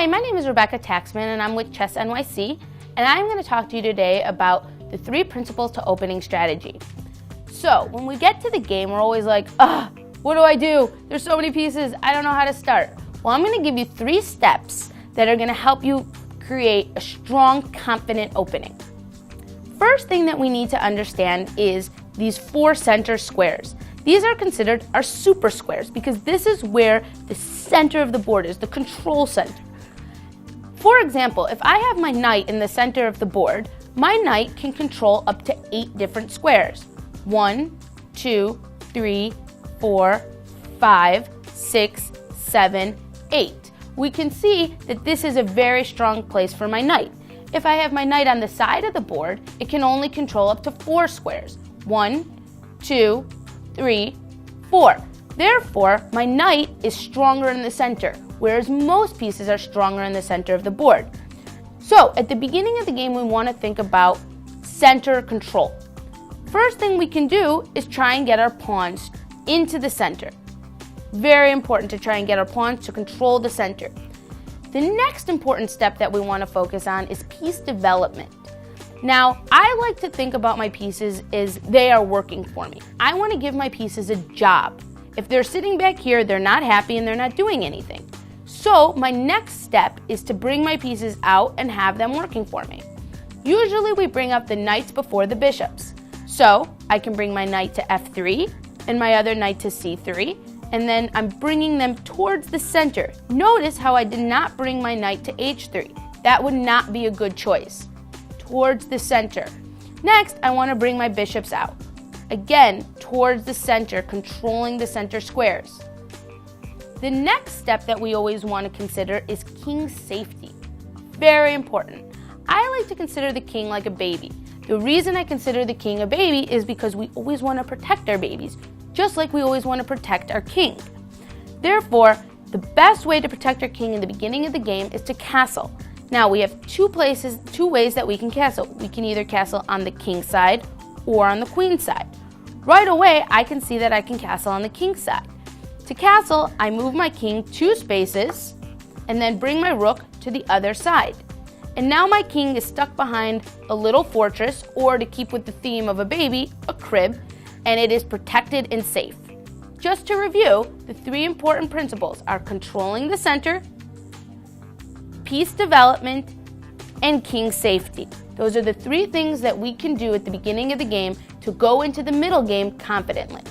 Hi, my name is Rebecca Taxman and I'm with Chess NYC, and I'm going to talk to you today about the 3 principles to opening strategy. So when we get to the game, we're always like, what do I do? There's so many pieces, I don't know how to start. Well, I'm going to give you 3 steps that are going to help you create a strong, confident opening. First thing that we need to understand is these 4 center squares. These are considered our super squares because this is where the center of the board is, the control center. For example, if I have my knight in the center of the board, my knight can control up to 8 different squares. 1, 2, 3, 4, 5, 6, 7, 8. We can see that this is a very strong place for my knight. If I have my knight on the side of the board, it can only control up to 4 squares. 1, 2, 3, 4. Therefore, my knight is stronger in the center, whereas most pieces are stronger in the center of the board. So, at the beginning of the game, we want to think about center control. First thing we can do is try and get our pawns into the center. Very important to try and get our pawns to control the center. The next important step that we want to focus on is piece development. Now, I like to think about my pieces as they are working for me. I want to give my pieces a job. If they're sitting back here, they're not happy and they're not doing anything. So my next step is to bring my pieces out and have them working for me. Usually we bring up the knights before the bishops. So I can bring my knight to f3 and my other knight to c3, and then I'm bringing them towards the center. Notice how I did not bring my knight to h3. That would not be a good choice. Towards the center. Next, I want to bring my bishops out. Again, towards the center, controlling the center squares. The next step that we always want to consider is king safety. Very important. I like to consider the king like a baby. The reason I consider the king a baby is because we always want to protect our babies, just like we always want to protect our king. Therefore, the best way to protect our king in the beginning of the game is to castle. Now, we have 2 ways that we can castle. We can either castle on the king side or on the queen side. Right away, I can see that I can castle on the king side. To castle, I move my king 2 spaces and then bring my rook to the other side. And now my king is stuck behind a little fortress, or to keep with the theme of a baby, a crib, and it is protected and safe. Just to review, the 3 important principles are controlling the center, piece development, and king safety. Those are the 3 things that we can do at the beginning of the game to go into the middle game confidently.